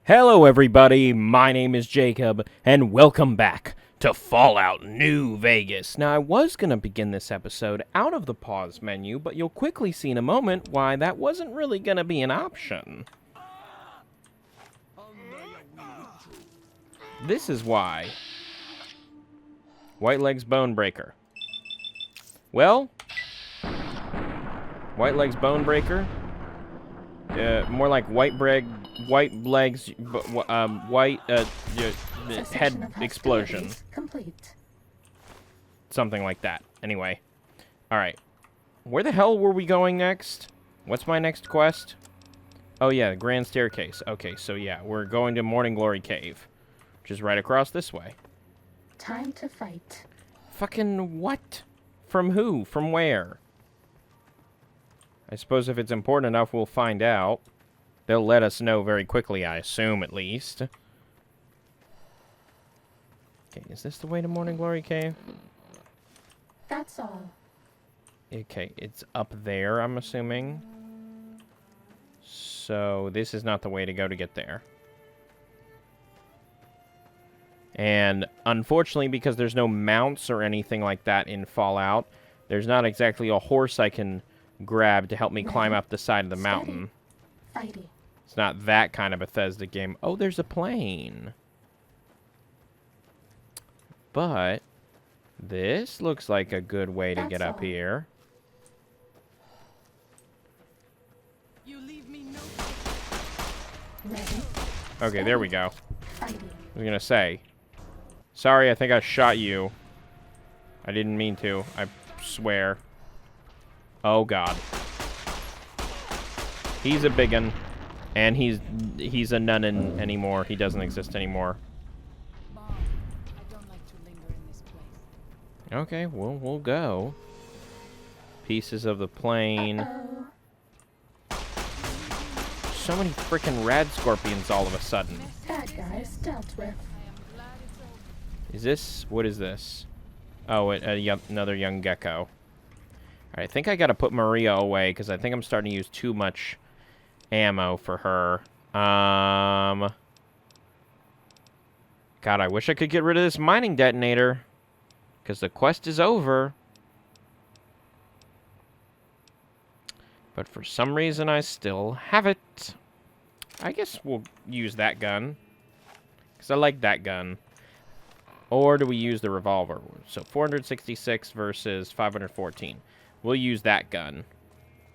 Hello everybody, my name is Jacob, and welcome back to Fallout New Vegas. Now, I was going to begin this episode out of the pause menu, but you'll quickly see in a moment why that wasn't really going to be an option. This is why. Whiteleg's Bone Breaker. Well, Whiteleg's Bone Breaker. More like white legs, head explosion. Complete. Something like that. Anyway. Alright. Where the hell were we going next? What's my next quest? Oh yeah, the Grand Staircase. Okay, so yeah, we're going to Morning Glory Cave. Which is right across this way. Time to fight. Fucking what? From who? From where? I suppose if it's important enough, we'll find out. They'll let us know very quickly, I assume, at least. Okay, is this the way to Morning Glory Cave? That's all. Okay, it's up there, I'm assuming. So, this is not the way to go to get there. And, unfortunately, because there's no mounts or anything like that in Fallout, there's not exactly a horse I can grab to help me climb up the side of the mountain. Fighting. It's not that kind of Bethesda game. Oh, there's a plane. But this looks like a good way to get up here. You leave me no. Ready. Okay, there we go. Fighting. I was gonna say. Sorry, I think I shot you. I didn't mean to. I swear. Oh god. He's a biggin. And he's a nunnin anymore. He doesn't exist anymore. Mom, I don't like to linger in this place. Okay, well, we'll go. Pieces of the plane. So many freaking rad scorpions all of a sudden. Bad guys dealt with. I am glad it's over. Is this... What is this? Oh, another young gecko. Alright, I think I gotta put Maria away, because I think I'm starting to use too much ammo for her. God, I wish I could get rid of this mining detonator, because the quest is over. But for some reason, I still have it. I guess we'll use that gun, because I like that gun. Or do we use the revolver? So 466 versus 514. We'll use that gun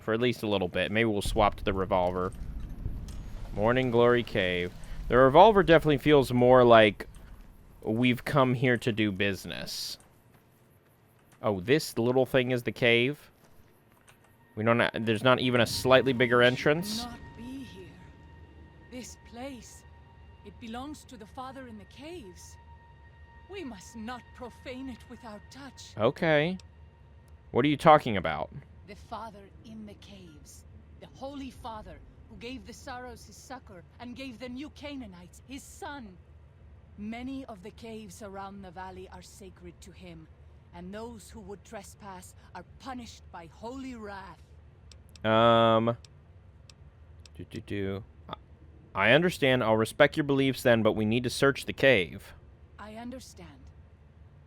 for at least a little bit. Maybe we'll swap to the revolver. Morning Glory Cave. The revolver definitely feels more like we've come here to do business. Oh, this little thing is the cave? We don't. There's not even a slightly bigger entrance? Not be here. This place, it belongs to the Father in the caves. We must not profane it with our touch. Okay. What are you talking about? The Father in the caves. The Holy Father who gave the Sorrows his succor and gave the new Canaanites his son. Many of the caves around the valley are sacred to him, and those who would trespass are punished by holy wrath. I understand. I'll respect your beliefs then, but we need to search the cave. I understand.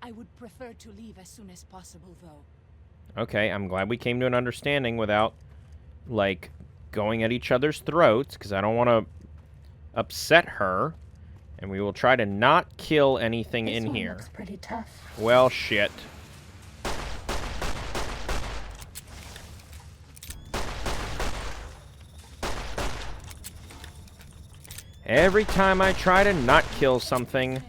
I would prefer to leave as soon as possible, though. Okay, I'm glad we came to an understanding without, like, going at each other's throats, because I don't want to upset her. And we will try to not kill anything This in one here. Looks pretty tough. Well, shit. Every time I try to not kill something, Yes,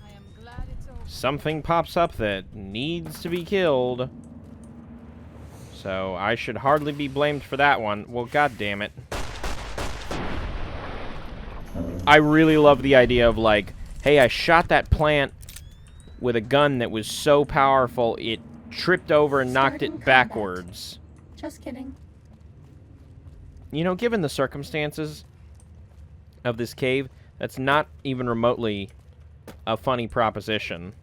I am glad it's over. something pops up that needs to be killed. So I should hardly be blamed for that one. Well, god damn it. I really love the idea of, like, hey, I shot that plant with a gun that was so powerful it tripped over and knocked Starting it combat. backwards. Just kidding. You know, given the circumstances of this cave, that's not even remotely a funny proposition.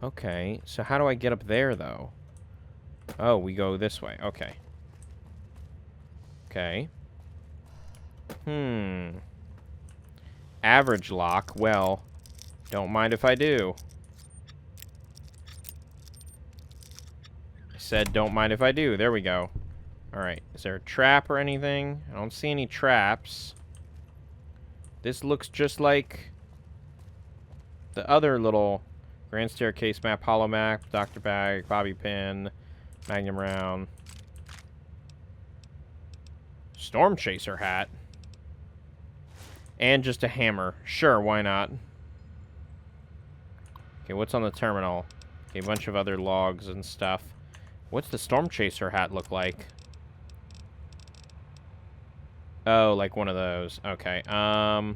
Okay, so how do I get up there, though? Oh, we go this way. Okay. Okay. Average lock. Well, don't mind if I do. I said don't mind if I do. There we go. Alright, is there a trap or anything? I don't see any traps. This looks just like the other little Grand Staircase map, Hollow Map, Dr. Bag, Bobby Pin, Magnum Round. Storm Chaser hat. And just a hammer. Sure, why not? Okay, what's on the terminal? Okay, a bunch of other logs and stuff. What's the Storm Chaser hat look like? Oh, like one of those. Okay, we'll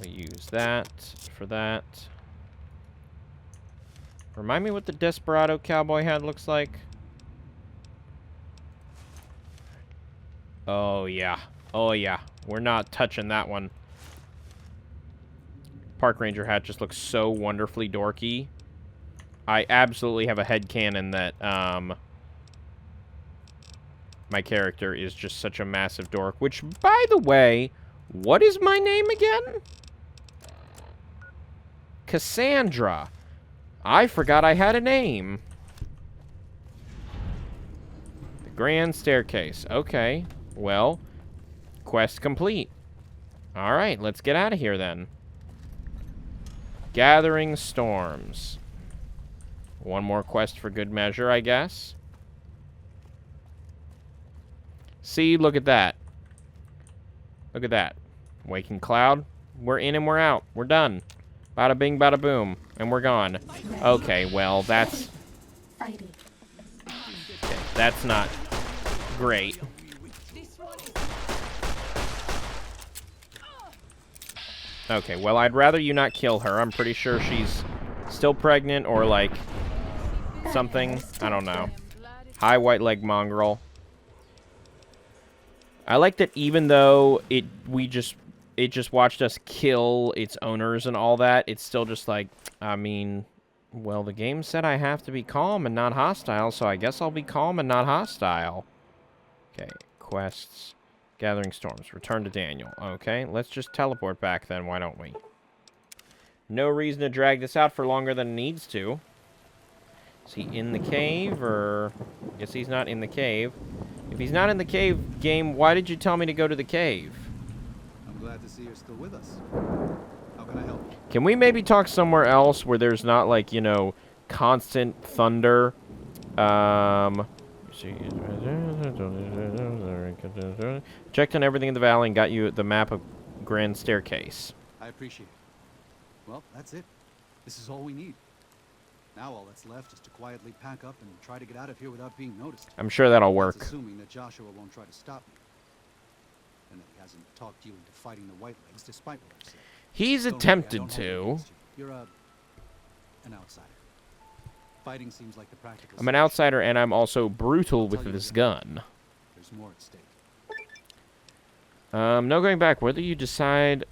use that for that. Remind me what the Desperado cowboy hat looks like. Oh, yeah. Oh, yeah. We're not touching that one. Park Ranger hat just looks so wonderfully dorky. I absolutely have a headcanon that, my character is just such a massive dork. Which, by the way, what is my name again? Cassandra. I forgot I had a name. The Grand Staircase. Okay. Well, quest complete. Alright, let's get out of here then. Gathering Storms. One more quest for good measure, I guess. See, look at that. Look at that. Waking Cloud. We're in and we're out. We're done. Bada bing, bada boom. And we're gone. Okay, well, that's... Fighting. Okay, that's not great. Okay, well, I'd rather you not kill her. I'm pretty sure she's still pregnant or, like, something. I don't know. High white leg mongrel. I like that even though it just watched us kill its owners and all that, it's still just like, I mean, well, the game said I have to be calm and not hostile, so I guess I'll be calm and not hostile. Okay, quests. Gathering Storms. Return to Daniel. Okay, let's just teleport back then, why don't we? No reason to drag this out for longer than it needs to. Is he in the cave, or... I guess he's not in the cave. If he's not in the cave, game, why did you tell me to go to the cave? I'm glad to see you're still with us. How can I help? Can we maybe talk somewhere else where there's not, like, you know, constant thunder? Checked on everything in the valley and got you the map of Grand Staircase. I appreciate it. Well, that's it. This is all we need. Now all that's left is to quietly pack up and try to get out of here without being noticed. I'm sure that'll work. That's assuming that Joshua won't try to stop me. And that he hasn't talked you into fighting the Whitelegs despite what I've said. He's Don't worry, I attempted don't hold it to. against you. You're an outsider. Fighting seems like the practical I'm an solution. outsider, and I'm also brutal I'll with tell you this again. gun. There's more at stake. No going back. Whether you decide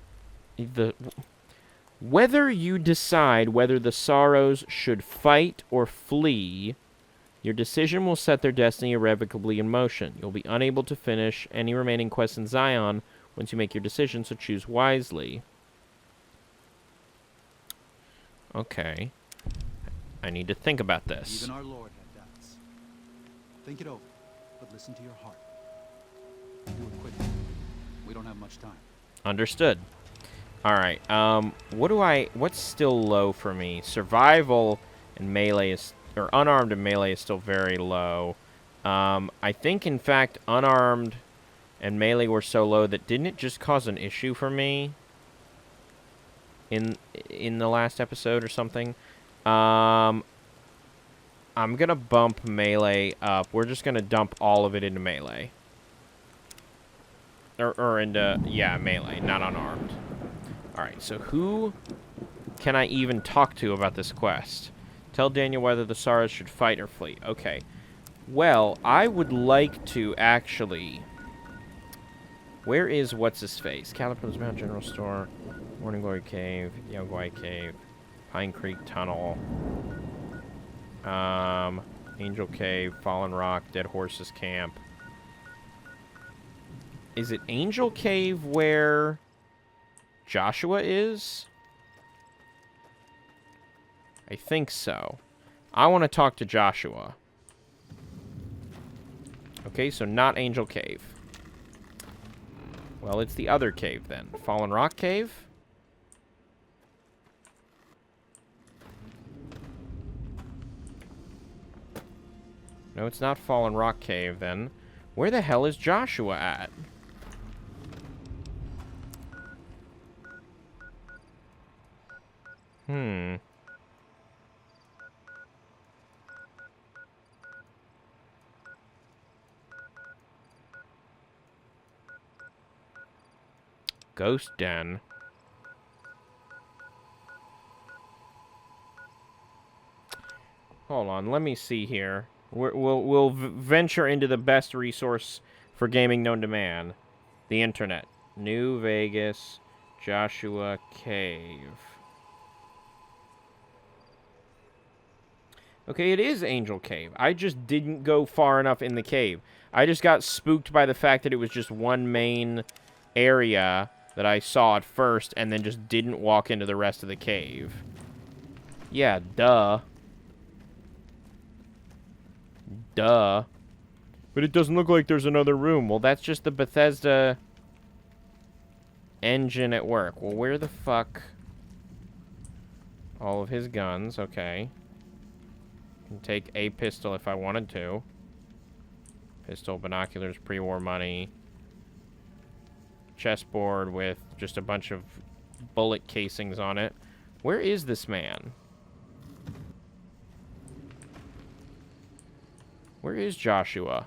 whether the Sorrows should fight or flee, your decision will set their destiny irrevocably in motion. You'll be unable to finish any remaining quests in Zion once you make your decision, so choose wisely. Okay. I need to think about this. Even our Lord had doubts. Think it over, but listen to your heart. Do it quickly. We don't have much time. Understood. Alright, what's still low for me? Survival and melee is, or unarmed and melee is still very low. I think, in fact, unarmed and melee were so low that didn't it just cause an issue for me in the last episode or something? I'm gonna bump melee up. We're just gonna dump all of it into melee. Or into, yeah, melee, not unarmed. Alright, so who can I even talk to about this quest? Tell Daniel whether the Sorrows should fight or flee. Okay. Well, I would like to actually... Where is what's-his-face? Caterpillar's Mount General Store, Morning Glory Cave, Yaguai Cave, Pine Creek Tunnel, Angel Cave, Fallen Rock, Dead Horses Camp. Is it Angel Cave where Joshua is? I think so. I want to talk to Joshua. Okay, so not Angel Cave. Well, it's the other cave then. Fallen Rock Cave? No, it's not Fallen Rock Cave then. Where the hell is Joshua at? Ghost Den. Hold on, let me see here. We'll venture into the best resource for gaming known to man. The internet. New Vegas, Joshua Cave. Okay, it is Angel Cave. I just didn't go far enough in the cave. I just got spooked by the fact that it was just one main area that I saw at first, and then just didn't walk into the rest of the cave. Yeah, duh. Duh. But it doesn't look like there's another room. Well, that's just the Bethesda engine at work. Well, where the fuck? All of his guns, okay. Can take a pistol if I wanted to. Pistol, binoculars, pre-war money. Chessboard with just a bunch of bullet casings on it. Where is this man? Where is Joshua?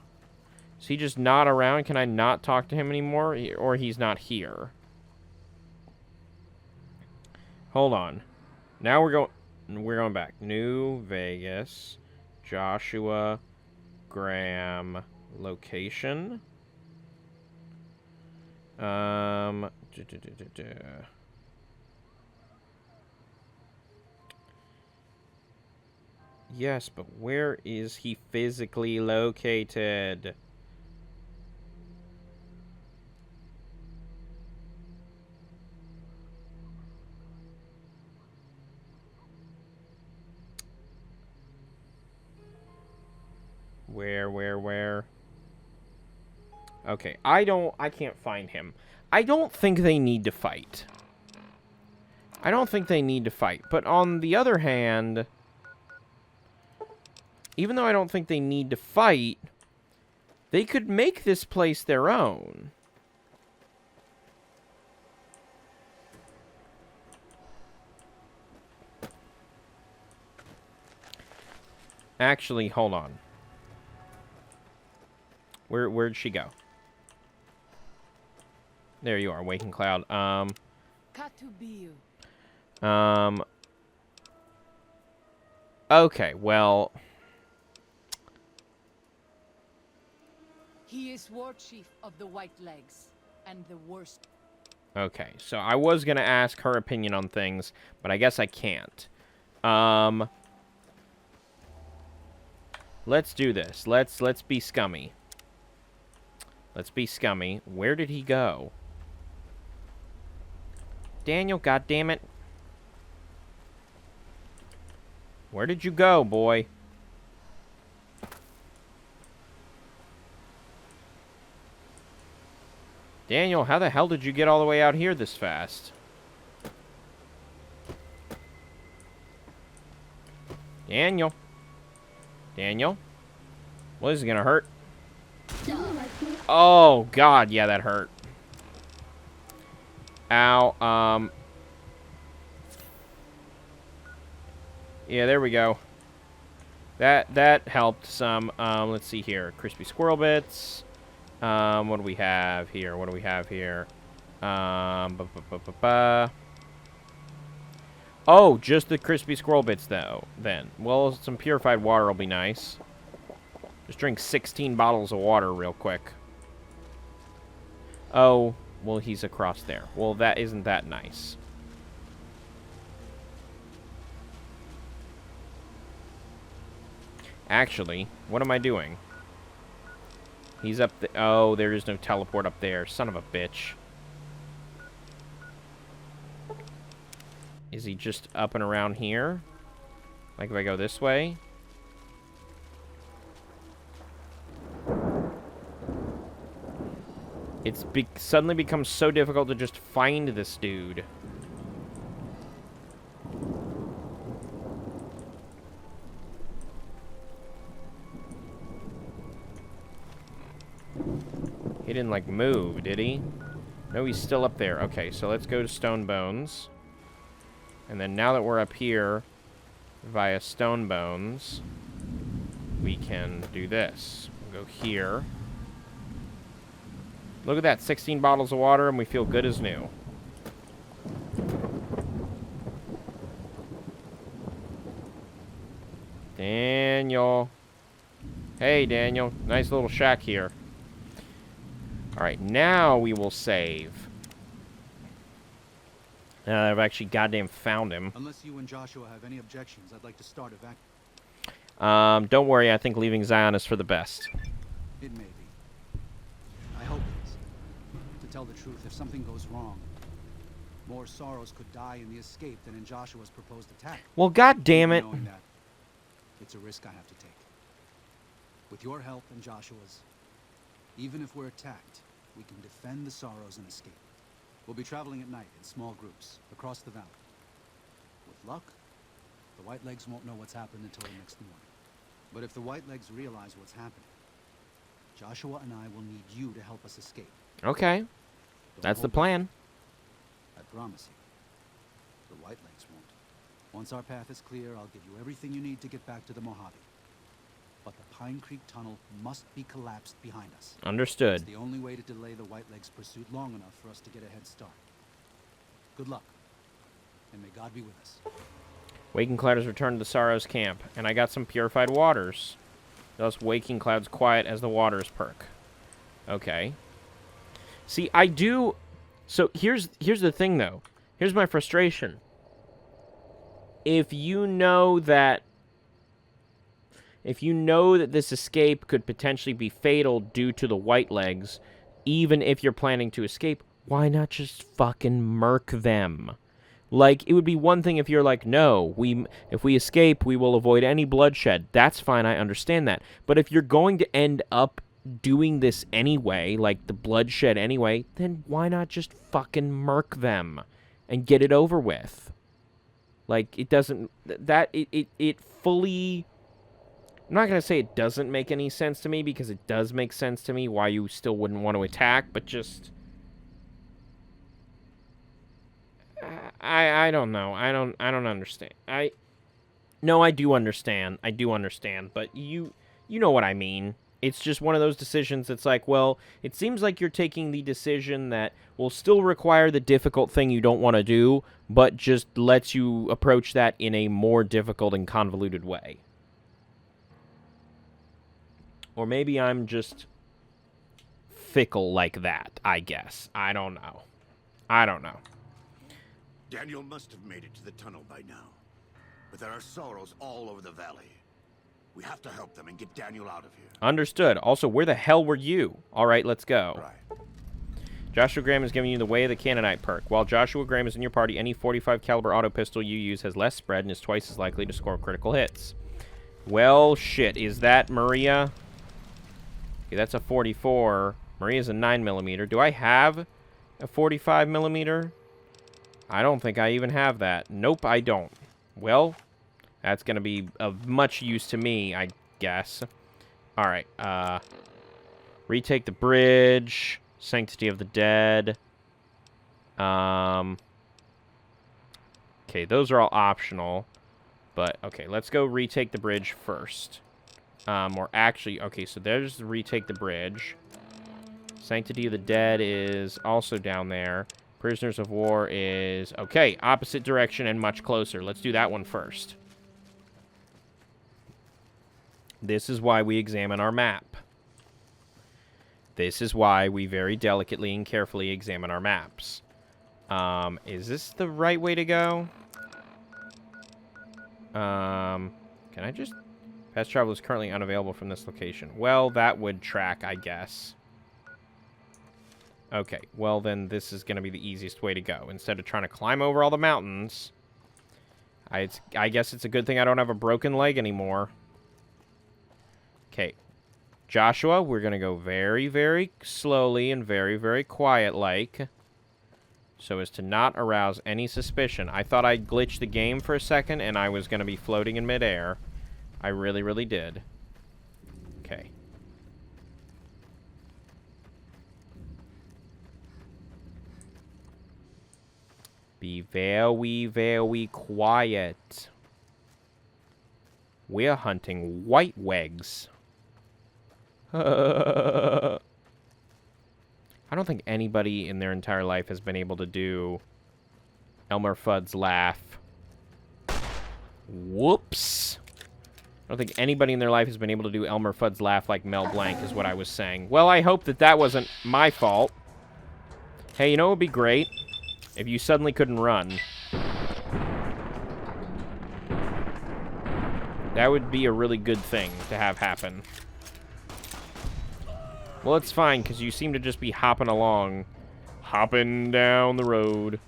Is he just not around? Can I not talk to him anymore? Or he's not here? Hold on. Now we're going back. New Vegas. Joshua Graham location. Yes, but where is he physically located? Where? Okay, I can't find him. I don't think they need to fight. But on the other hand, even though I don't think they need to fight, they could make this place their own. Actually, hold on. Where'd she go? There you are, Waking Cloud. Okay, well. He is war chief of the White Legs, and the worst. Okay, so I was gonna ask her opinion on things, but I guess I can't. Let's do this. Let's be scummy. Let's be scummy. Where did he go? Daniel, goddammit. Where did you go, boy? Daniel, how the hell did you get all the way out here this fast? Daniel? Daniel? Well, this is gonna hurt. Oh, God, yeah, that hurt. Ow, yeah, there we go. That helped some. Let's see here. Crispy squirrel bits. What do we have here? Oh, just the crispy squirrel bits, though, then. Well, some purified water will be nice. Just drink 16 bottles of water real quick. Oh, well, he's across there. Well, that isn't that nice. Actually, what am I doing? He's up there. Oh, there is no teleport up there. Son of a bitch. Is he just up and around here? Like if I go this way? It's suddenly becomes so difficult to just find this dude. He didn't, like, move, did he? No, he's still up there. Okay, so let's go to Stone Bones. And then now that we're up here via Stone Bones, we can do this. We'll go here. Look at that, 16 bottles of water, and we feel good as new. Daniel. Hey, Daniel. Nice little shack here. Alright, now we will save. Now that I've actually goddamn found him. Unless you and Joshua have any objections, I'd like to start evacuating. Don't worry, I think leaving Zion is for the best. It may be. I hope it is. To tell the truth, if something goes wrong, more sorrows could die in the escape than in Joshua's proposed attack. Well, god damn it. Knowing that, it's a risk I have to take. With your help and Joshua's, even if we're attacked, we can defend the sorrows and escape. We'll be traveling at night in small groups across the valley. With luck, the Whitelegs won't know what's happened until the next morning. But if the Whitelegs realize what's happening, Joshua and I will need you to help us escape. Okay. Don't That's the hold plan. back. I promise you, the Whitelegs won't. Once our path is clear, I'll give you everything you need to get back to the Mojave. But the Pine Creek Tunnel must be collapsed behind us. Understood. It's the only way to delay the Whitelegs' pursuit long enough for us to get a head start. Good luck, and may God be with us. Waking Cloud has returned to the Sorrows camp, and I got some purified waters. Thus, Waking Cloud's quiet as the waters perk. Okay. See, I do... So, here's the thing, though. Here's my frustration. If you know that this escape could potentially be fatal due to the Whitelegs, even if you're planning to escape, why not just fucking murk them? Like, it would be one thing if you're like, no, if we escape, we will avoid any bloodshed. That's fine, I understand that. But if you're going to end up doing this anyway, like the bloodshed anyway, then why not just fucking murk them and get it over with? Like, it doesn't... It fully... I'm not going to say it doesn't make any sense to me, because it does make sense to me why you still wouldn't want to attack, but just... I don't know. I don't understand. No, I do understand. I do understand, but you know what I mean. It's just one of those decisions that's like, well, it seems like you're taking the decision that will still require the difficult thing you don't want to do, but just lets you approach that in a more difficult and convoluted way. Or maybe I'm just fickle like that, I guess. I don't know. I don't know. Daniel must have made it to the tunnel by now. But there are sorrows all over the valley. We have to help them and get Daniel out of here. Understood. Also, where the hell were you? All right, let's go. Right. Joshua Graham is giving you the Way of the Canaanite perk. While Joshua Graham is in your party, any 45 caliber auto pistol you use has less spread and is twice as likely to score critical hits. Well, shit. Is that Maria? Okay, that's a 44. Maria's a 9mm. Do I have a 45mm? I don't think I even have that. Nope, I don't. Well, that's going to be of much use to me, I guess. Alright, retake the bridge. Sanctity of the Dead. Okay, those are all optional. But, okay, let's go retake the bridge first. Or actually, okay, so there's the retake the bridge. Sanctity of the Dead is also down there. Prisoners of War is... Okay, opposite direction and much closer. Let's do that one first. This is why we examine our map. This is why we very delicately and carefully examine our maps. Is this the right way to go? Can I just Fast travel is currently unavailable from this location. Well, that would track, I guess. Okay, well then this is going to be the easiest way to go. Instead of trying to climb over all the mountains, I guess it's a good thing I don't have a broken leg anymore. Okay, Joshua, we're going to go very, very slowly and very, very quiet-like, so as to not arouse any suspicion. I thought I'd glitched the game for a second, and I was going to be floating in midair. I really, really did. Okay. Be very, very quiet. We're hunting white wags. I don't think anybody in their entire life has been able to do Elmer Fudd's laugh. Whoops. I don't think anybody in their life has been able to do Elmer Fudd's laugh like Mel Blanc, is what I was saying. Well, I hope that that wasn't my fault. Hey, you know what would be great? If you suddenly couldn't run. That would be a really good thing to have happen. Well, it's fine, because you seem to just be hopping along. Hopping down the road.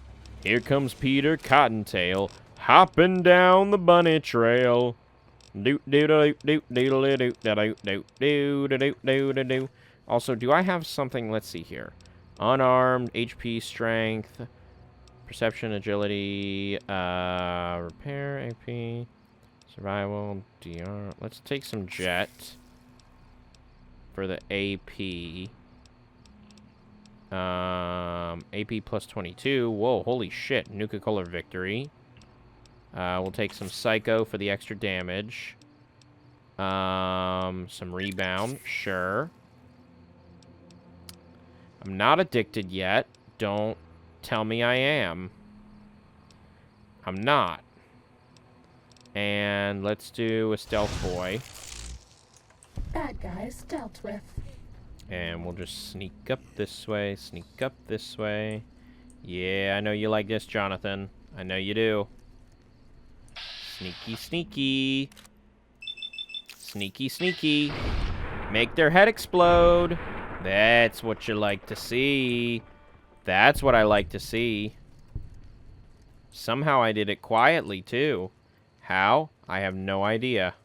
Here comes Peter Cottontail. Hopping down the bunny trail. Also, do I have something? Let's see here. Unarmed, HP, strength, perception, agility, repair, AP, survival, DR. Let's take some jet for the AP. AP plus 22. Whoa, holy shit. Nuka-Cola victory. We'll take some Psycho for the extra damage. Some rebound. Sure. I'm not addicted yet. Don't tell me I am. I'm not. And let's do a stealth boy. Bad guys dealt with. And we'll just sneak up this way, sneak up this way. Yeah, I know you like this, Jonathan. I know you do. Sneaky, sneaky. Sneaky, sneaky. Make their head explode. That's what you like to see. That's what I like to see. Somehow I did it quietly, too. How? I have no idea.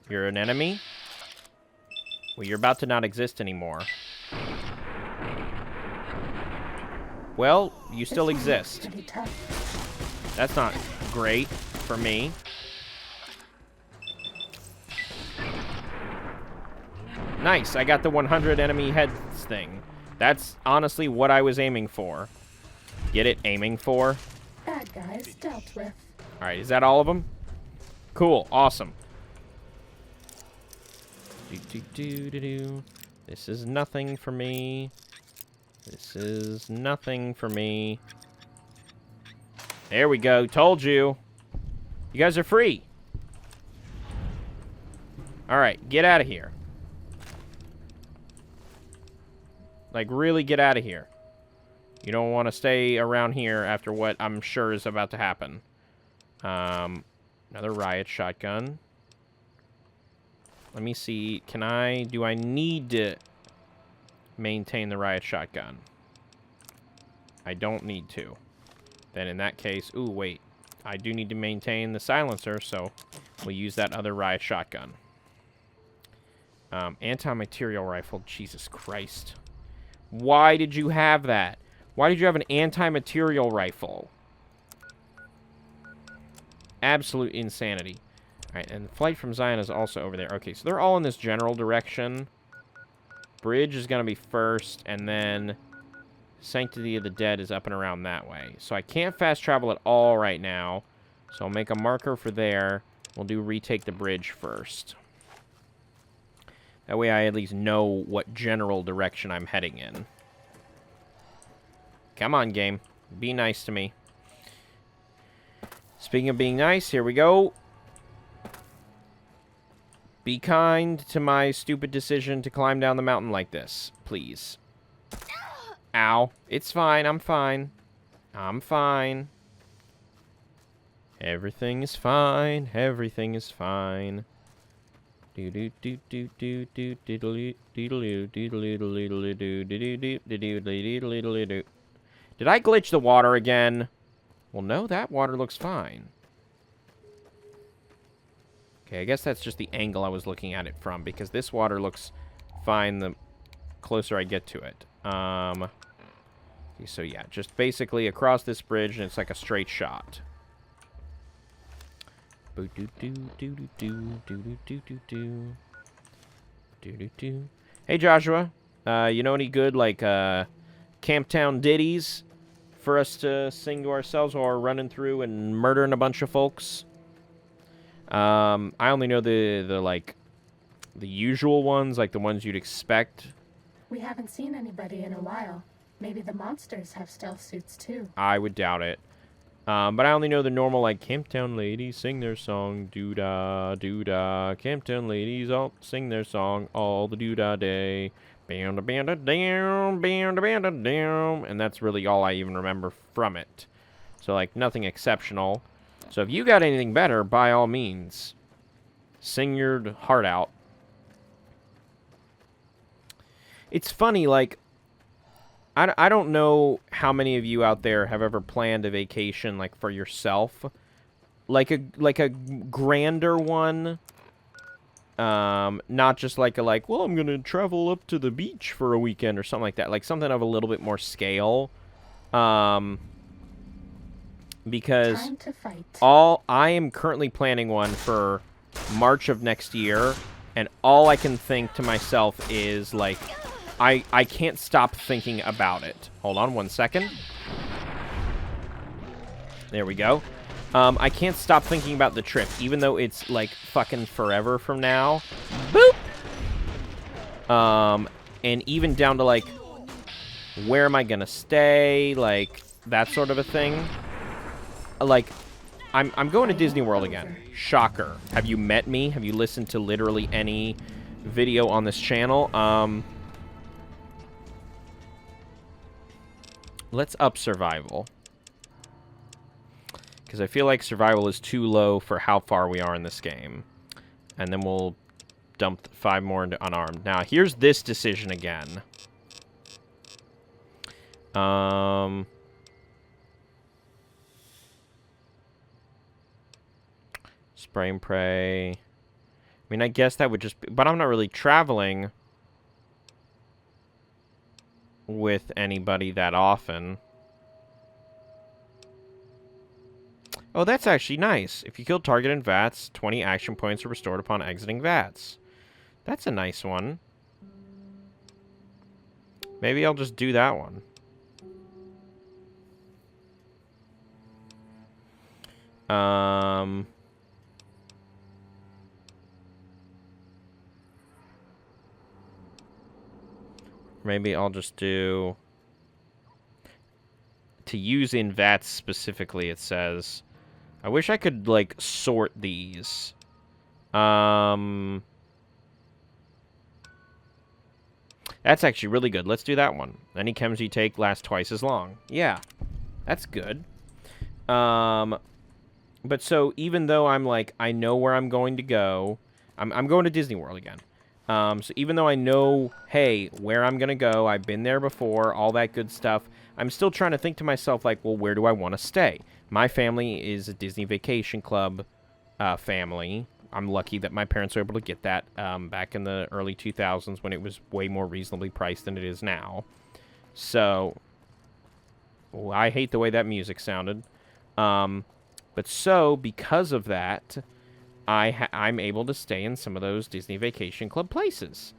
You're an enemy? Well, you're about to not exist anymore. Well, you still exist. Pretty tough. That's not great for me. Nice, I got the 100 enemy heads thing. That's honestly what I was aiming for. Get it? Aiming for? Bad guys dealt with. Alright, is that all of them? Cool, awesome. This is nothing for me. This is nothing for me. There we go, told you. You guys are free. Alright, get out of here. Like, really get out of here. You don't want to stay around here after what I'm sure is about to happen. Another riot shotgun. Let me see. Do I need to maintain the riot shotgun? I don't need to. Then in that case, ooh, wait. I do need to maintain the silencer, so we'll use that other riot shotgun. Anti-material rifle. Jesus Christ. Why did you have that? Why did you have an anti-material rifle? Absolute insanity. Alright, and Flight from Zion is also over there. Okay, so they're all in this general direction. Bridge is going to be first, and then Sanctity of the Dead is up and around that way. So I can't fast travel at all right now. So I'll make a marker for there. We'll do retake the bridge first. That way I at least know what general direction I'm heading in. Come on, game. Be nice to me. Speaking of being nice, here we go. Be kind to my stupid decision to climb down the mountain like this, please. Ow. It's fine. I'm fine. I'm fine. Everything is fine. Everything is fine. Do do do do do do diddle diddle diddle diddle diddle do do do diddle diddle do. Did I glitch the water again? Well, no, that water looks fine. Okay, I guess that's just the angle I was looking at it from, because this water looks fine the closer I get to it. So yeah, just basically across this bridge, and it's like a straight shot. Hey, Joshua. You know any good, like, Camptown ditties for us to sing to ourselves while we're running through and murdering a bunch of folks? I only know the usual ones, like the ones you'd expect. We haven't seen anybody in a while. Maybe the monsters have stealth suits too. I would doubt it. But I only know the normal, like, Camptown ladies sing their song, doo-dah, doo-dah. Camptown ladies all sing their song all the doo-dah day. Bam, bam, down, bam, bam, down. And that's really all I even remember from it. So, like, nothing exceptional. So if you got anything better, by all means, sing your heart out. It's funny, like, I don't know how many of you out there have ever planned a vacation, like, for yourself. Like a grander one. Not just like well, I'm going to travel up to the beach for a weekend or something like that. Like, something of a little bit more scale. Because Time to fight. I am currently planning one for March of next year, and all I can think to myself is, like, I can't stop thinking about it. Hold on 1 second. There we go. I can't stop thinking about the trip, even though it's, like, fucking forever from now. Boop! And even down to, like, where am I gonna stay? Like, that sort of a thing. Like, I'm going to Disney World again. Shocker. Have you met me? Have you listened to literally any video on this channel? Let's up survival. Because I feel like survival is too low for how far we are in this game. And then we'll dump 5 more into unarmed. Now, here's this decision again. Spray and pray. I mean, I guess that would just be... But I'm not really traveling with anybody that often. Oh, that's actually nice. If you kill target in VATS, 20 action points are restored upon exiting VATS. That's a nice one. Maybe I'll just do that one. Maybe I'll just do... To use in VATS specifically, it says... I wish I could, like, sort these. That's actually really good. Let's do that one. Any chems you take last twice as long. Yeah, that's good. But so, even though I'm, like, I know where I'm going to go... I'm going to Disney World again. So even though I know, hey, where I'm going to go, I've been there before, all that good stuff, I'm still trying to think to myself, like, well, where do I want to stay? My family is a Disney Vacation Club family. I'm lucky that my parents were able to get that back in the early 2000s when it was way more reasonably priced than it is now. So, well, I hate the way that music sounded. But so, because of that... I'm able to stay in some of those Disney Vacation Club places,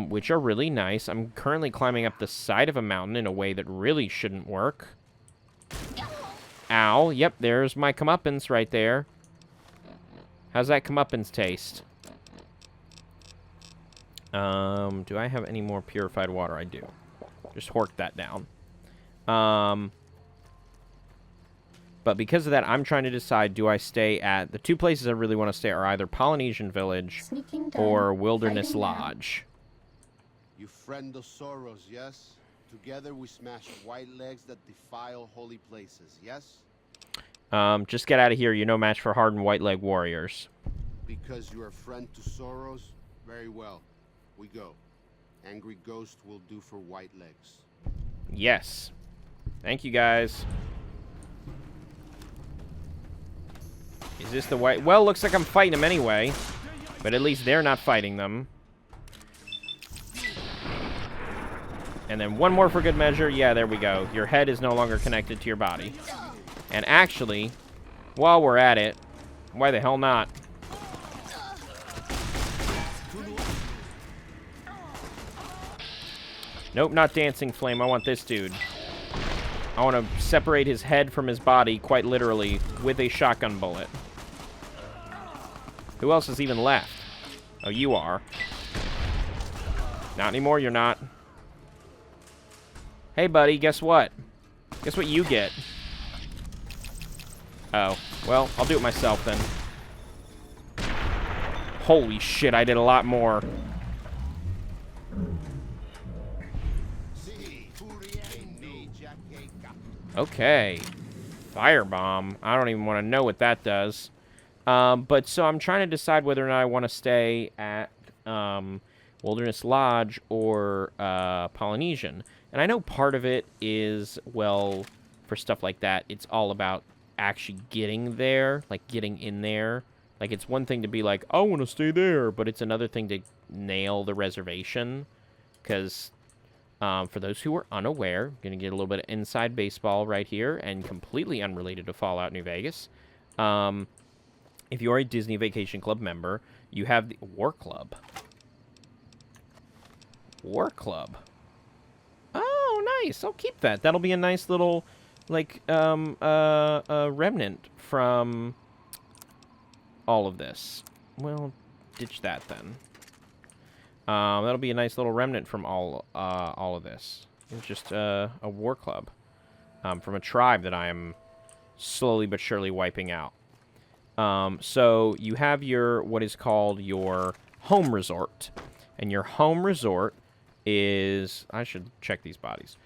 which are really nice. I'm currently climbing up the side of a mountain in a way that really shouldn't work. Ow. Yep, there's my comeuppance right there. How's that comeuppance taste? Do I have any more purified water? I do. Just hork that down. But because of that, I'm trying to decide, do I stay at... The 2 places I really want to stay are either Polynesian Village or Wilderness Lodge. You friend the Soros, yes? Together we smash white legs that defile holy places, yes? Just get out of here. You're no match for hardened white leg warriors. Because you're a friend to Soros? Very well. We go. Angry Ghost will do for white legs. Yes. Thank you, guys. Is this the white? Well, looks like I'm fighting them anyway. But at least they're not fighting them. And then one more for good measure. Yeah, there we go. Your head is no longer connected to your body. And actually, while we're at it, why the hell not? Nope, not Dancing Flame. I want this dude. I want to separate his head from his body, quite literally, with a shotgun bullet. Who else is even left? Oh, you are. Not anymore, you're not. Hey, buddy, guess what? Guess what you get? Oh, well, I'll do it myself then. Holy shit, I did a lot more. Okay. Firebomb. I don't even want to know what that does. But so I'm trying to decide whether or not I want to stay at Wilderness Lodge or Polynesian. And I know part of it is, well, for stuff like that, it's all about actually getting there, like getting in there. Like, it's one thing to be like, I want to stay there, but it's another thing to nail the reservation. Because for those who are unaware, I'm going to get a little bit of inside baseball right here, and completely unrelated to Fallout New Vegas. If you are a Disney Vacation Club member, you have the War Club. War Club. Oh, nice. I'll keep that. That'll be a nice little, like, remnant from all of this. Well, ditch that then. That'll be a nice little remnant from all of this. It's just a war club from a tribe that I am slowly but surely wiping out. So you have your what is called your home resort, and your home resort is, I should check these bodies.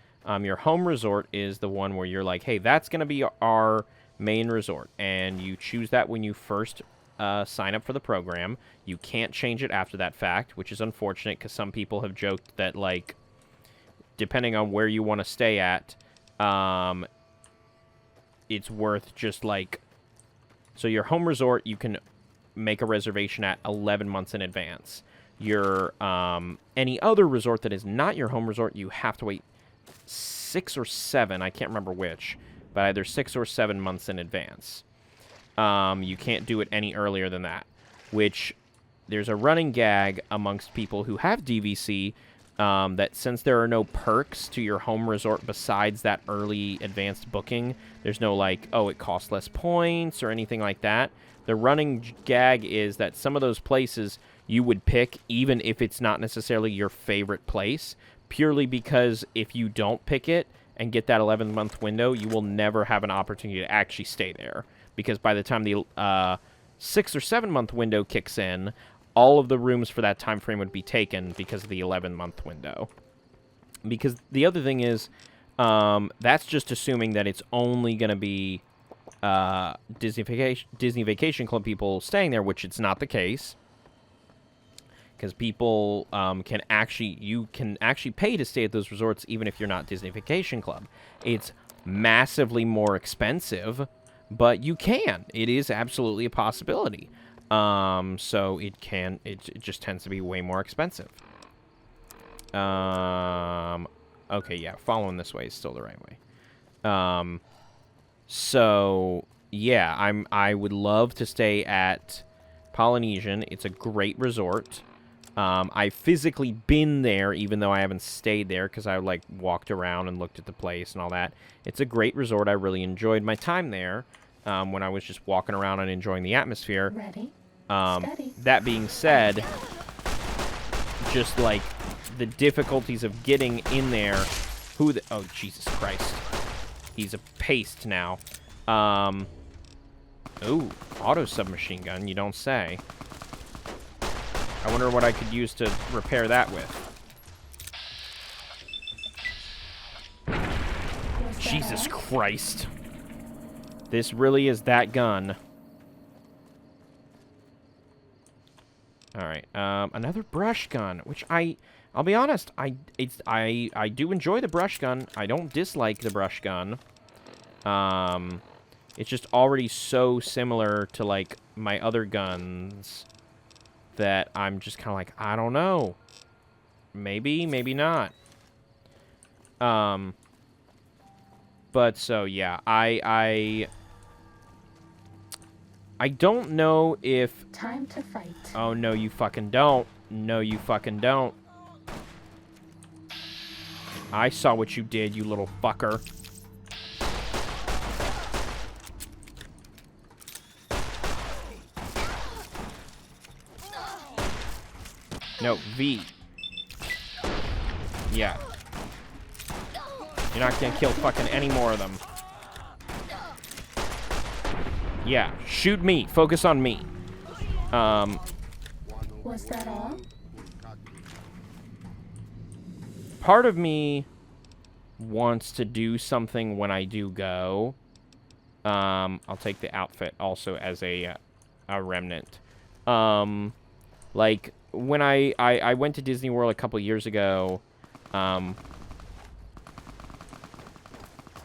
Your home resort is the one where you're like, hey, that's gonna be our main resort, and you choose that when you first sign up for the program. You can't change it after that fact, which is unfortunate because some people have joked that, like, depending on where you want to stay at, it's worth just, like... So your home resort, you can make a reservation at 11 months in advance. Your any other resort that is not your home resort, you have to wait 6 or 7, I can't remember which, but either 6 or 7 months in advance. You can't do it any earlier than that, which there's a running gag amongst people who have DVC that since there are no perks to your home resort besides that early advanced booking, there's no, like, oh, it costs less points or anything like that. The running gag is that some of those places you would pick even if it's not necessarily your favorite place, purely because if you don't pick it and get that 11-month window, you will never have an opportunity to actually stay there. Because by the time the 6 or 7 month window kicks in, all of the rooms for that time frame would be taken because of the 11-month window. Because the other thing is, that's just assuming that it's only going to be Disney Vacation Club people staying there, which it's not the case. Because people you can actually pay to stay at those resorts even if you're not Disney Vacation Club. It's massively more expensive, but you can. It is absolutely a possibility. So it just tends to be way more expensive. Okay, yeah, following this way is still the right way. So yeah, I would love to stay at Polynesian. It's a great resort. I've physically been there, even though I haven't stayed there, because I, like, walked around and looked at the place and all that. It's a great resort. I really enjoyed my time there when I was just walking around and enjoying the atmosphere. Ready? That being said, just, like, the difficulties of getting in there. Oh, Jesus Christ. He's a paste now. Ooh, auto submachine gun, you don't say. I wonder what I could use to repair that with. Jesus Christ. This really is that gun. Alright, another brush gun, which I'll be honest, I do enjoy the brush gun. I don't dislike the brush gun. It's just already so similar to, like, my other guns that I'm just kind of like, I don't know. Maybe, maybe not. But, so, yeah, I don't know if... Time to fight. Oh, no, you fucking don't. No, you fucking don't. I saw what you did, you little fucker. No, V. Yeah. You're not gonna kill fucking any more of them. Yeah, shoot me. Focus on me. Was that all? Part of me wants to do something when I do go. I'll take the outfit also as a remnant. Like, when I went to Disney World a couple years ago,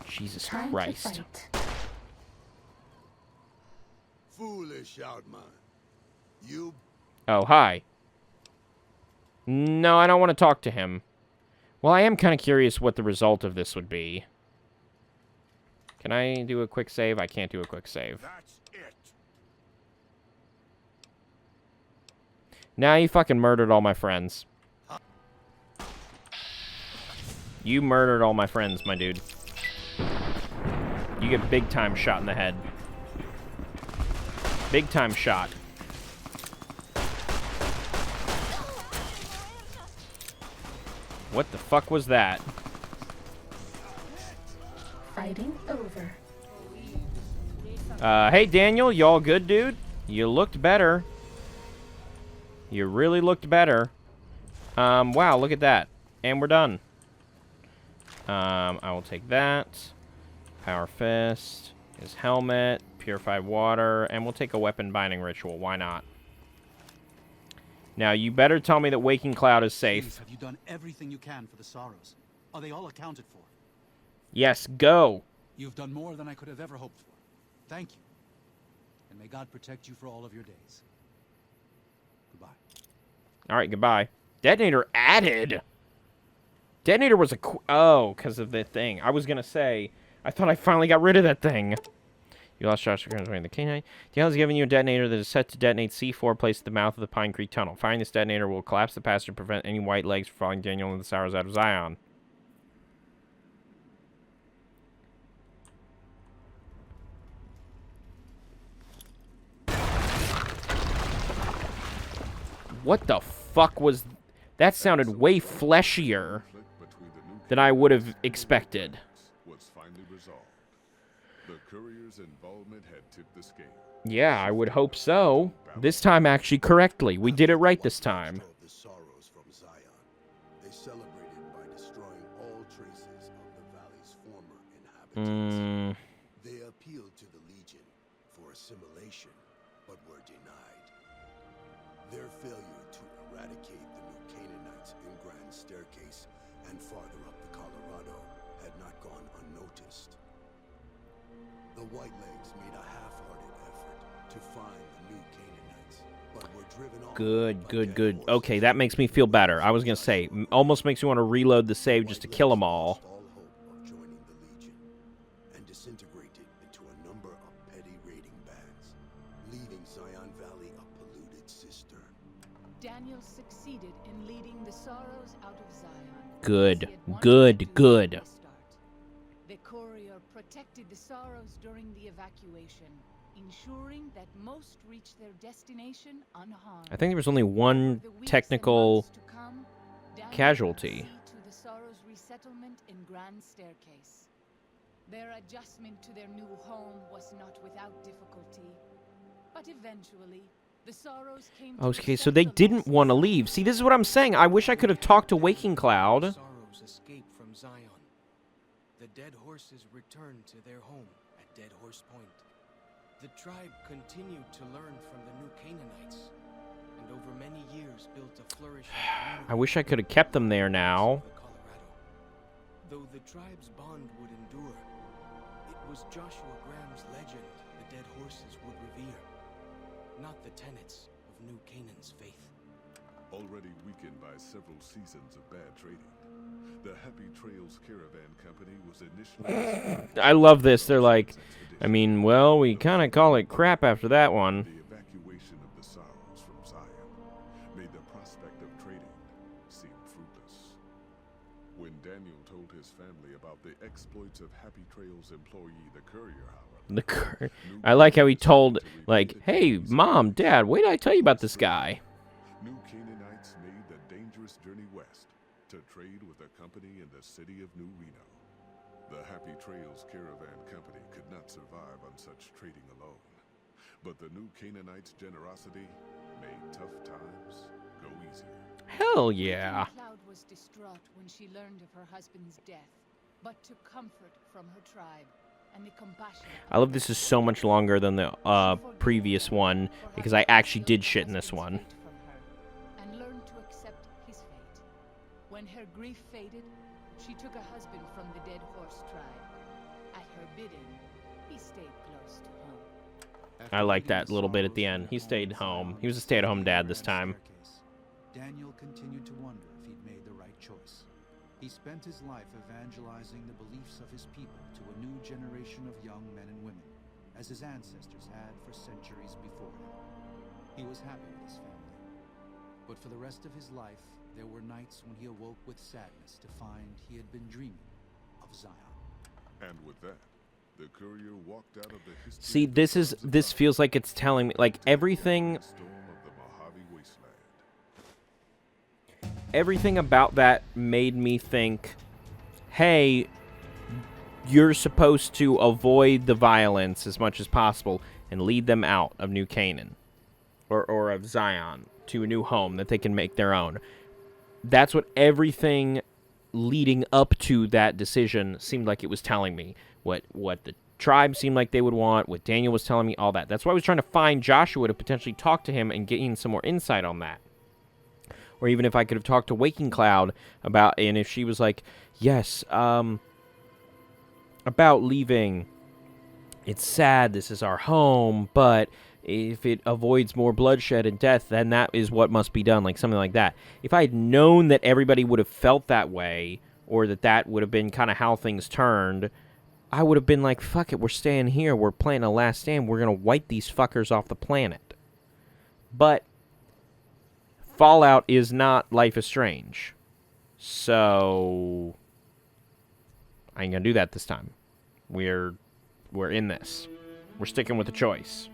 Jesus Christ. Foolish Outman. You... Oh, hi. No, I don't want to talk to him. Well, I am kind of curious what the result of this would be. Can I do a quick save? I can't do a quick save. That's it. Now you fucking murdered all my friends. You murdered all my friends, my dude. You get big time shot in the head. Big time shot. What the fuck was that? Fighting over. Hey Daniel, you all good, dude? You looked better. You really looked better. Wow, look at that. And we're done. I will take that. Power Fist. His helmet. Purified water. And we'll take a weapon binding ritual. Why not? Now, you better tell me that Waking Cloud is safe. Please, have you done everything you can for the Sorrows? Are they all accounted for? Yes, go. You've done more than I could have ever hoped for. Thank you. And may God protect you for all of your days. Goodbye. Alright, goodbye. Detonator added. Detonator was a... Oh, because of the thing. I was going to say, I thought I finally got rid of that thing. You lost Josh in the canine. DL has given you a detonator that is set to detonate C4 placed at the mouth of the Pine Creek Tunnel. Finding this detonator will collapse the passage and prevent any white legs from following Daniel and the Sorrows out of Zion. What the fuck was... That sounded way fleshier than I would have expected. Was finally resolved. The courier's involvement had tipped the scale. Yeah, I would hope so. This time, actually, correctly. We did it right this time. The Sorrows from Zion. They celebrated by destroying all traces of the valley's former inhabitants. They appealed to the Legion for assimilation, but were denied. Their failure to eradicate the new Canaanites in Grand Staircase and farther up the Colorado had not gone unnoticed. The Whitelegs made a half-hearted effort to find the new Canaanites, but were driven off. Good. Okay, that makes me feel better. I was gonna say, almost makes me want to reload the save just to kill them all. All hope of joining the Legion and disintegrated into a number of petty raiding bands, leaving Zion Valley a polluted cistern. Daniel succeeded in leading the Sorrows out of Zion. Good. as he had wanted to do from the start. The courier protected the Sorrows during the evacuation, ensuring that most reached their destination unharmed. I think there was only one For the weeks and technical months to come, Daniel casualty. would see to the Sorrows' resettlement in Grand Staircase. Their adjustment to their new home was not without difficulty, but eventually the Sorrows came to Okay, so accept they the didn't loss of want to Zion. leave. See, this is what I'm saying. I wish I could have talked to Waking Cloud. Sorrows escape from Zion. The dead horses return to their home at Dead Horse Point. The tribe continued to learn from the new Canaanites, and over many years built a flourishing community. I wish I could have kept them there now. of the Colorado. Though the tribe's bond would endure, it was Joshua Graham's legend the dead horses would revere, not the tenets of New Canaan's faith. Already weakened by several seasons of bad trading, the Happy Trails Caravan Company was initially... I love this. They're like, I mean, well, we kind of call it crap after that one. The evacuation of the Sorrows from Zion made the prospect of trading seem fruitless. When Daniel told his family about the exploits of Happy Trails employee, the courier, however... I like how he told, like, hey, Mom, Dad, wait till I tell you about this guy. New Canaanites made the dangerous journey west to trade with a company in the city of New Reno. The Happy Trails Caravan Company could not survive on such trading alone. But the New Canaanites' generosity made tough times go easier. Hell yeah. Cloud was distraught when she learned of her husband's death, but took comfort from her tribe and the compassion. I love this is so much longer than the previous one because I actually did shit in this one. And learned to accept his fate. When her grief faded, she took a husband from the Dead Horse tribe. At her bidding, he stayed close to home. I like that little bit at the end. He stayed home. He was a stay-at-home dad this time. Daniel continued to wonder if he'd made the right choice. He spent his life evangelizing the beliefs of his people to a new generation of young men and women, as his ancestors had for centuries before him. He was happy with his family. But for the rest of his life, there were nights when he awoke with sadness to find he had been dreaming of Zion. And with that, the courier walked out of the history... See, this feels like it's telling me, like, everything... storm of the Mojave Wasteland. Everything about that made me think, hey, you're supposed to avoid the violence as much as possible and lead them out of New Canaan or of Zion to a new home that they can make their own. That's what everything leading up to that decision seemed like it was telling me. What the tribe seemed like they would want, what Daniel was telling me, all that. That's why I was trying to find Joshua to potentially talk to him and gain some more insight on that. Or even if I could have talked to Waking Cloud about, and if she was like, yes, about leaving, it's sad, this is our home, but if it avoids more bloodshed and death, then that is what must be done, like something like that. If I had known that everybody would have felt that way, or that would have been kind of how things turned, I would have been like, fuck it, we're staying here, we're playing a last stand, we're going to wipe these fuckers off the planet. But Fallout is not Life is Strange. So I ain't gonna do that this time. We're in this. We're sticking with the choice.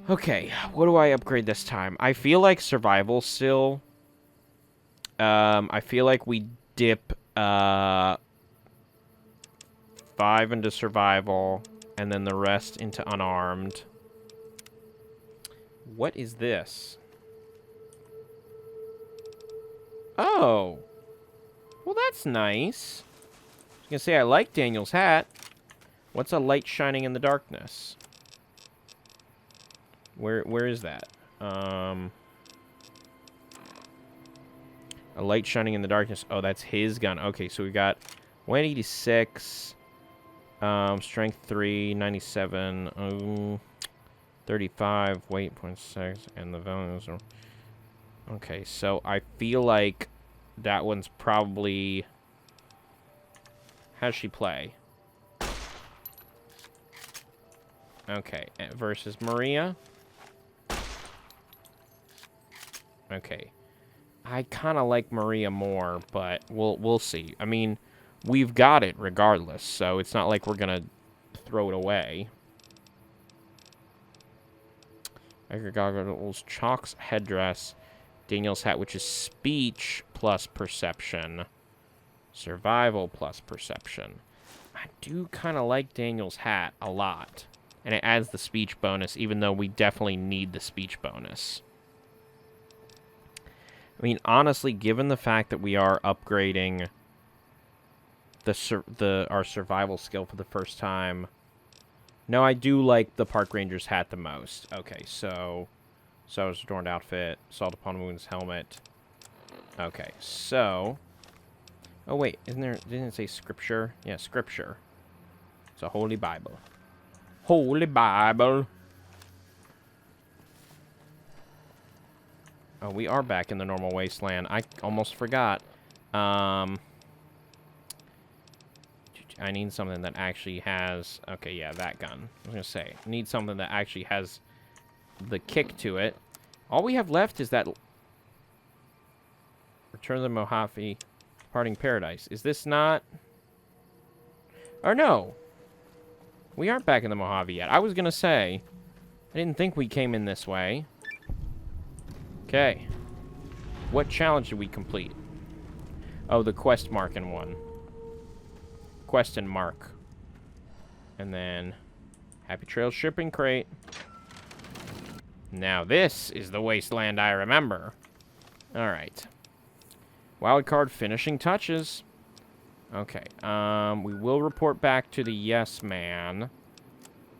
Okay, what do I upgrade this time? I feel like survival still. I feel like we dip 5 into survival and then the rest into unarmed. What is this? Oh. Well, that's nice. I was gonna say I like Daniel's hat. What's a light shining in the darkness? Where is that? A light shining in the darkness. Oh, that's his gun. Okay, so we got 186, strength 3, 97, 35, weight 0.6, and the values are... Okay, so I feel like that one's probably... How's she play? Okay, versus Maria. Okay. I kind of like Maria more, but we'll see. I mean, we've got it regardless, so it's not like we're gonna throw it away. Goggles, Chalk's headdress, Daniel's hat, which is speech plus perception, survival plus perception. I do kind of like Daniel's hat a lot, and it adds the speech bonus, even though we definitely need the speech bonus. I mean, honestly, given the fact that we are upgrading our survival skill for the first time, No, I do like the Park Ranger's hat the most. Okay, so So's adorned outfit, Salt Upon Wounds helmet. Okay, so... Oh, wait, didn't it say scripture? Yeah, scripture. It's a Holy Bible. Holy Bible! Oh, we are back in the normal wasteland. I almost forgot. I need something that actually has... Okay, yeah, that gun. I was going to say, I need something that actually has the kick to it. All we have left is that... Return of the Mojave, Departing Paradise. Is this not... Or no. We aren't back in the Mojave yet. I was going to say, I didn't think we came in this way. Okay. What challenge did we complete? Oh, the quest marking one. Quest and mark. And then Happy Trail shipping crate. Now this is the wasteland I remember. Alright. Wildcard finishing touches. Okay. We will report back to the yes man.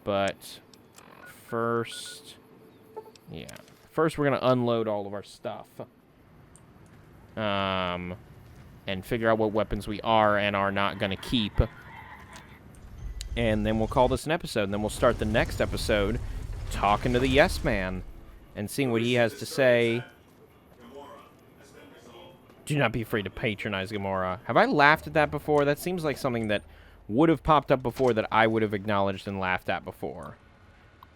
But first... Yeah. First we're going to unload all of our stuff. And figure out what weapons we are and are not going to keep. And then we'll call this an episode. And then we'll start the next episode talking to the yes man and seeing what he has to say. Do not be afraid to patronize Gamora. Have I laughed at that before? That seems like something that would have popped up before that I would have acknowledged and laughed at before.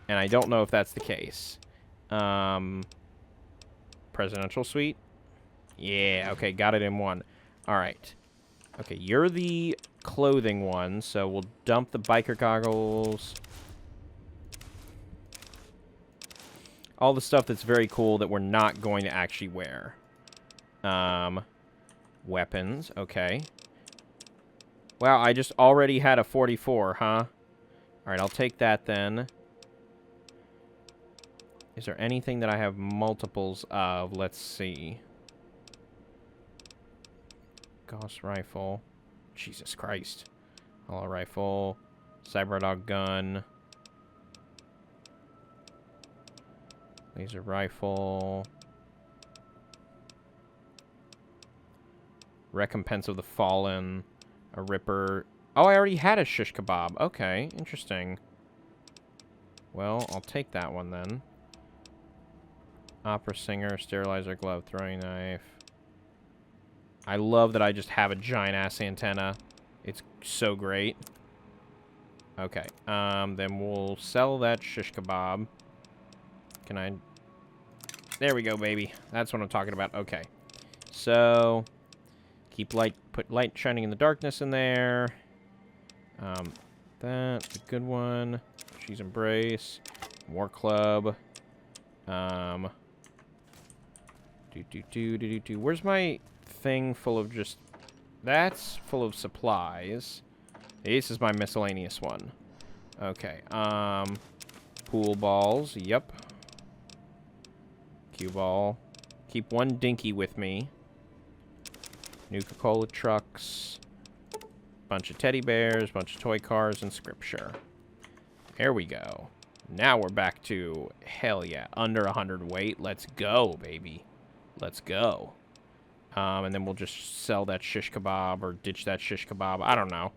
And I don't know if that's the case. Presidential suite? Yeah, okay, got it in one. Alright. Okay, you're the clothing one, so we'll dump the biker goggles. All the stuff that's very cool that we're not going to actually wear. Weapons, okay. Wow, I just already had a 44, huh? Alright, I'll take that then. Is there anything that I have multiples of? Let's see. Gauss rifle. Jesus Christ. Hollow rifle. Cyberdog gun. Laser rifle. Recompense of the Fallen. A Ripper. Oh, I already had a shish kebab. Okay, interesting. Well, I'll take that one then. Opera singer, sterilizer glove, throwing knife. I love that I just have a giant-ass antenna. It's so great. Okay, then we'll sell that shish kebab. Can I... There we go, baby. That's what I'm talking about. Okay. So, keep light... Put light shining in the darkness in there. That's a good one. She's Embrace. War Club. Where's my thing full of just... That's full of supplies. This is my miscellaneous one. Okay, pool balls, yep. Cue ball. Keep one dinky with me. Nuka-Cola trucks. Bunch of teddy bears, bunch of toy cars, and scripture. There we go. Now we're back to, hell yeah, under 100 weight. Let's go, baby. Let's go. And then we'll just sell that shish kebab or ditch that shish kebab. I don't know.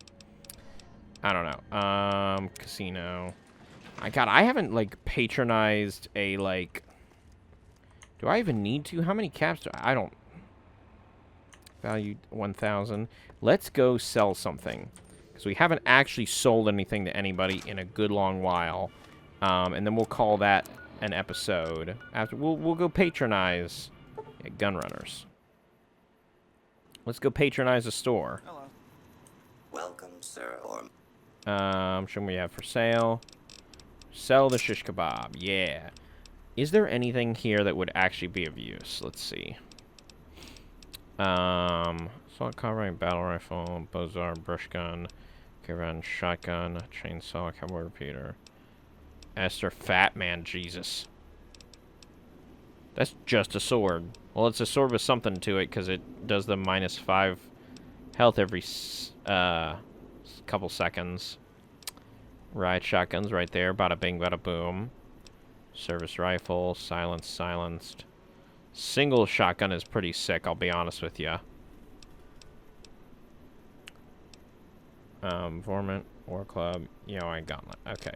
Casino. God, I haven't, like, patronized a, like... Do I even need to? How many caps do I don't... Value 1,000. Let's go sell something. Because we haven't actually sold anything to anybody in a good long while. And then we'll call that an episode. After we'll go patronize gun runners. Let's go patronize a store. Hello. Welcome, sir. Or Show me what you have for sale. Sell the shish kebab. Yeah. Is there anything here that would actually be of use? Let's see. Assault carbine, battle rifle, bozar, brush gun, caravan, shotgun, chainsaw, cowboy repeater. Esther Fat Man, Jesus. That's just a sword. Well, it's a sword with something to it because it does the -5 health every couple seconds. Riot shotguns right there. Bada bing, bada boom. Service rifle. Silenced, silenced. Single shotgun is pretty sick, I'll be honest with you. Varmint, War Club, I gauntlet. Okay.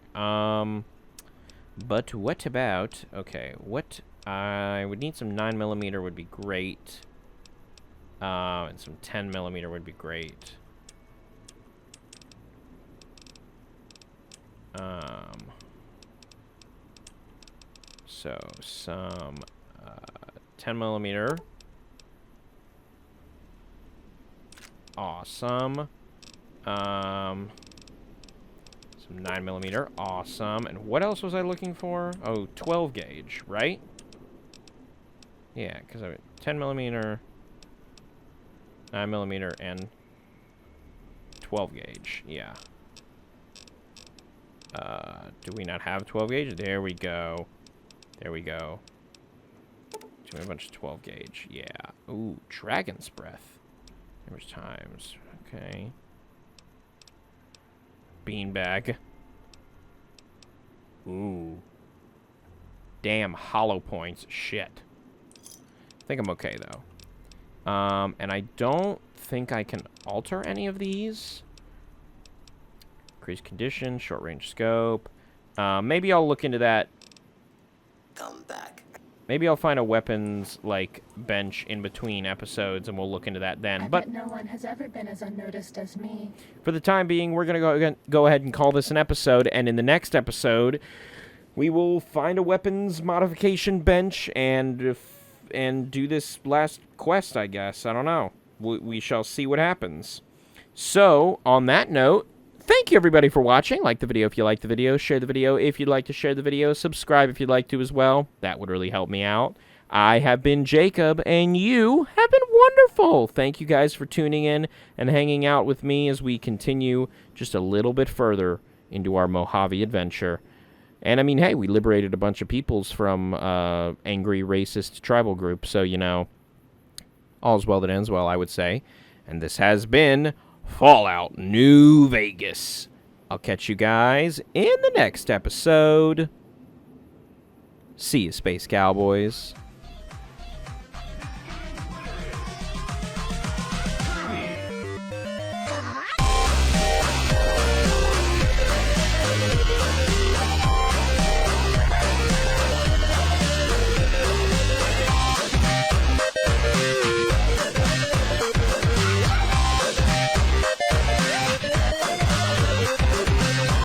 But what about... Okay, what... I would need some 9mm would be great. And some 10mm would be great. So, some 10mm. Awesome. Some 9mm. Awesome. And what else was I looking for? Oh, 12 gauge, right? Yeah, because I 10mm, 9mm, and 12 gauge. Yeah. Do we not have 12 gauge? There we go. There we go. Do we have a bunch of 12 gauge? Yeah. Ooh, Dragon's Breath. Damage times. Okay. Beanbag. Ooh. Damn, hollow points. Shit. I think I'm okay, though. And I don't think I can alter any of these. Increase condition, short range scope. Maybe I'll look into that. Come back. Maybe I'll find a weapons, like, bench in between episodes, and we'll look into that then. I But bet no one has ever been as unnoticed as me. for the time being, we're going to go ahead and call this an episode, and in the next episode, we will find a weapons modification bench and do this last quest, I guess. I don't know. We shall see what happens. So, on that note, thank you, everybody, for watching. Like the video if you like the video. Share the video if you'd like to share the video. Subscribe if you'd like to as well. That would really help me out. I have been Jacob, and you have been wonderful. Thank you guys for tuning in and hanging out with me as we continue just a little bit further into our Mojave adventure. And, I mean, hey, we liberated a bunch of peoples from angry, racist tribal groups. So, all's well that ends well, I would say. And this has been Fallout New Vegas. I'll catch you guys in the next episode. See you, Space Cowboys.